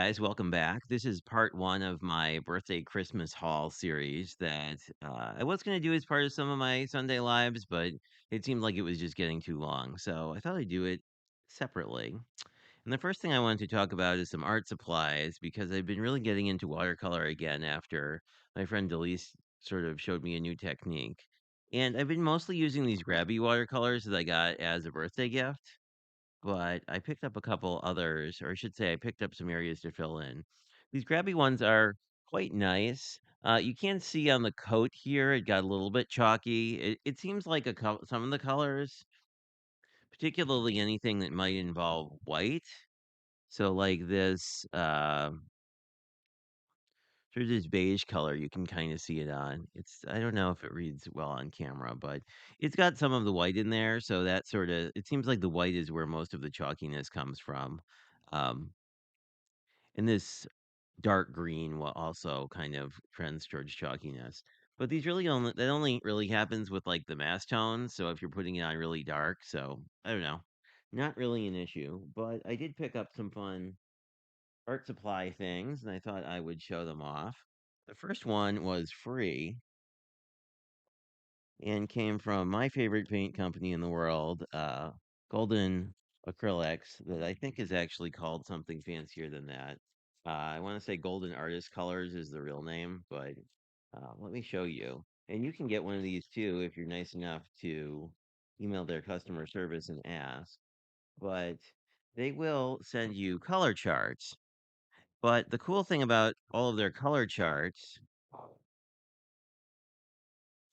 guys, welcome back. This is part one of my birthday Christmas haul series that I was going to do as part of some of my Sunday lives, but it seemed like it was just getting too long. So I thought I'd do it separately. And the first thing I wanted to talk about is some art supplies because I've been really getting into watercolor again after my friend Delise sort of showed me a new technique. And I've been mostly using these grabby watercolors that I got as a birthday gift, but I picked up a couple others, or I should say, I picked up some areas to fill in. These grabby ones are quite nice. You can see on the coat here, it got a little bit chalky. It seems like some of the colors, particularly anything that might involve white. So, like this, sort of this beige color, you can kind of see it on. I don't know if it reads well on camera, but it's got some of the white in there. So that sort of, it seems like the white is where most of the chalkiness comes from. Um, and this dark green will also kind of trends towards chalkiness. But these really only that only really happens with like the mass tones. So if you're putting it on really dark, so I don't know, not really an issue. But I did pick up some fun art supply things, and I thought I would show them off. The first one was free and came from my favorite paint company in the world, Golden Acrylics, that I think is actually called something fancier than that. I want to say Golden Artist Colors is the real name, but let me show you. And you can get one of these too if you're nice enough to email their customer service and ask. But they will send you color charts. But the cool thing about all of their color charts,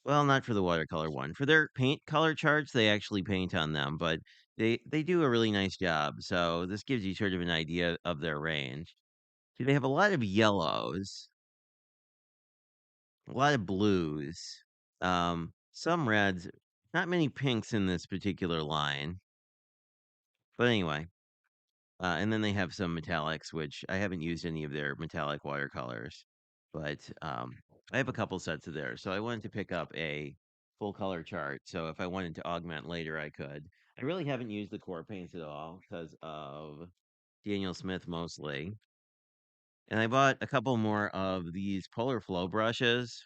well, not for the watercolor one. For their paint color charts, they actually paint on them, but they do a really nice job. So this gives you sort of an idea of their range. See, they have a lot of yellows, a lot of blues, some reds, not many pinks in this particular line. But anyway, and then they have some metallics, which I haven't used any of their metallic watercolors, but I have a couple sets of theirs. So I wanted to pick up a full color chart. So if I wanted to augment later, I could. I really haven't used the core paints at all because of Daniel Smith mostly. And I bought a couple more of these Polar Flow brushes,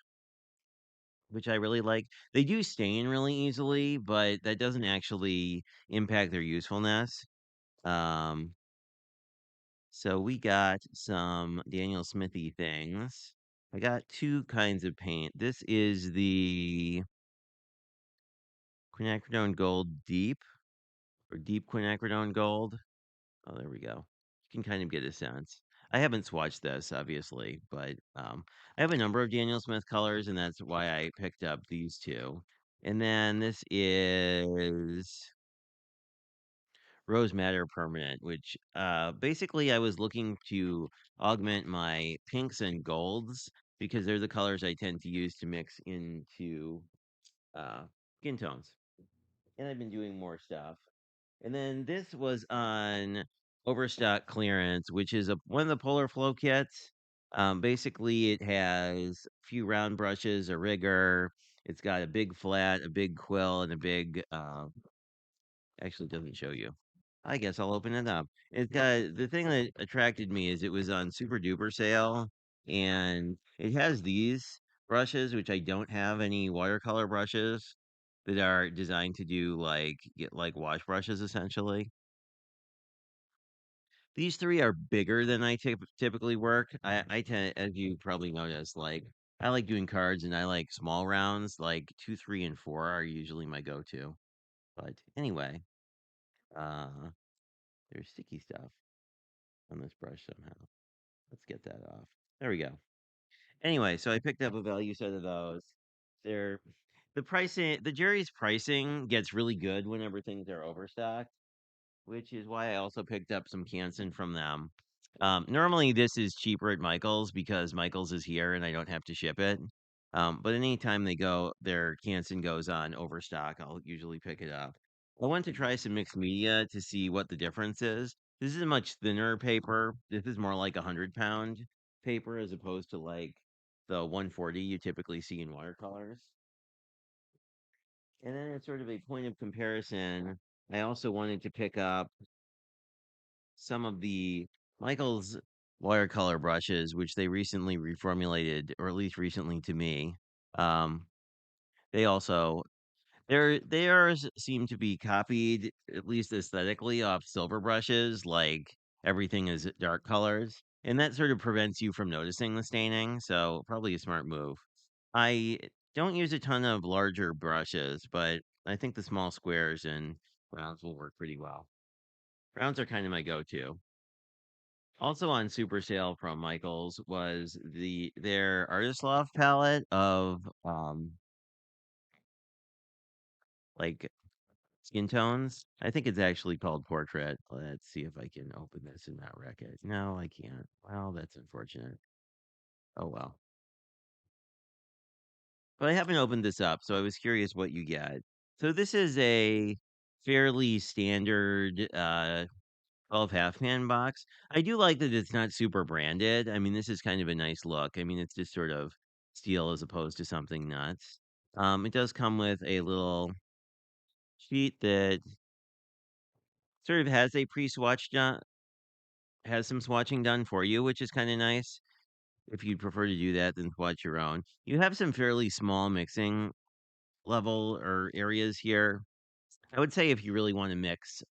which I really like. They do stain really easily, but that doesn't actually impact their usefulness. Um, So we got some Daniel Smithy things. I got two kinds of paint. This is the quinacridone gold deep or deep quinacridone gold. Oh, there we go. You can kind of get a sense. I haven't swatched this, obviously, but I have a number of Daniel Smith colors, and that's why I picked up these two. And then this is Rose Madder Permanent, which basically I was looking to augment my pinks and golds because they're the colors I tend to use to mix into uh, skin tones. And I've been doing more stuff. And then this was on Overstock clearance, which is one of the Polar Flow kits. Basically, it has a few round brushes, a rigger. It's got a big flat, a big quill, and a big actually doesn't show you. I guess I'll open it up. It's got the thing that attracted me is it was on super duper sale, and it has these brushes, which I don't have any watercolor brushes that are designed to do like get like wash brushes essentially. These three are bigger than I typically work. I tend, as you probably noticed, like I like doing cards and I like small rounds, like two, three, and four are usually my go-to. But anyway, uh, there's sticky stuff on this brush somehow. Let's get that off. There we go. Anyway, so I picked up a value set of those. They're the pricing, the Jerry's pricing gets really good whenever things are overstocked, which is why I also picked up some Canson from them. Normally, this is cheaper at Michael's because Michael's is here and I don't have to ship it. But anytime their Canson goes on overstock, I'll usually pick it up. I want to try some mixed media to see what the difference is. This is a much thinner paper. This is more like 100 pound paper as opposed to like the 140 you typically see in watercolors. And then it's sort of a point of comparison. I also wanted to pick up some of the Michael's. watercolor brushes, which they recently reformulated, or at least recently to me. Um, they also theirs seem to be copied, at least aesthetically, off silver brushes. Like everything is dark colors, and that sort of prevents you from noticing the staining. So probably a smart move. I don't use a ton of larger brushes, but I think the small squares and rounds will work pretty well. Rounds are kind of my go-to. Also on super sale from Michaels was their Artist Loft palette of like skin tones. I think it's actually called Portrait. Let's see if I can open this and not wreck it. No, I can't. Well, that's unfortunate. Oh well. But I haven't opened this up, so I was curious what you get. So this is a fairly standard 12 half pan box. I do like that it's not super branded. I mean, this is kind of a nice look. I mean, it's just sort of steel as opposed to something nuts. It does come with a little sheet that sort of has a pre-swatch done, has some swatching done for you, which is kind of nice. If you'd prefer to do that, then swatch your own. You have some fairly small mixing level or areas here. I would say if you really want to mix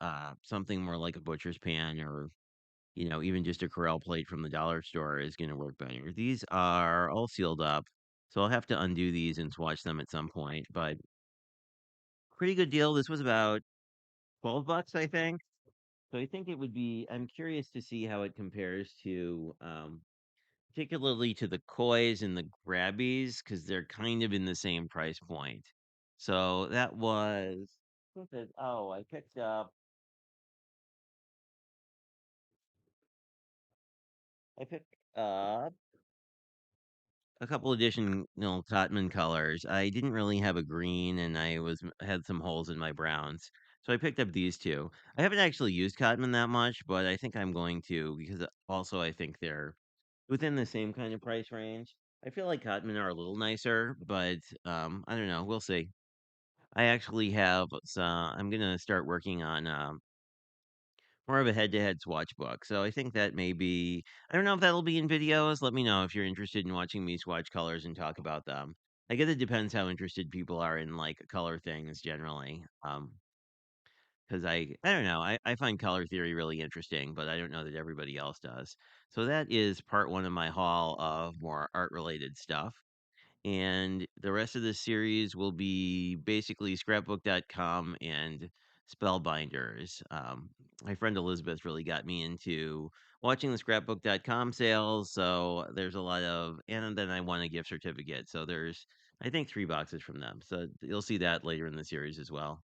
something more like a butcher's pan or even just a Corel plate from the dollar store is going to work better. These are all sealed up, so I'll have to undo these and swatch them at some point. But pretty good deal. This was about $12, I think. So I think it would be. I'm curious to see how it compares to, particularly to the Koi's and the Grabbies, because they're kind of in the same price point. So that was. What was it? Oh, I picked up. I picked up a couple additional Cotman colors. I didn't really have a green, and I was had some holes in my browns, so I picked up these two. I haven't actually used Cotman that much, but I think I'm going to because also I think they're within the same kind of price range. I feel like Cotman are a little nicer, but I don't know. We'll see. I actually have some. I'm gonna start working on more of a head-to-head swatch book. So I think that may be. I don't know if that'll be in videos. Let me know if you're interested in watching me swatch colors and talk about them. I guess it depends how interested people are in like color things generally. Because I don't know. I find color theory really interesting, but I don't know that everybody else does. So that is part one of my haul of more art related stuff. And the rest of the series will be basically scrapbook.com and spellbinders. My friend Elizabeth really got me into watching the scrapbook.com sales. So there's a lot of, and then I won a gift certificate. So there's, I think, 3 boxes from them. So you'll see that later in the series as well.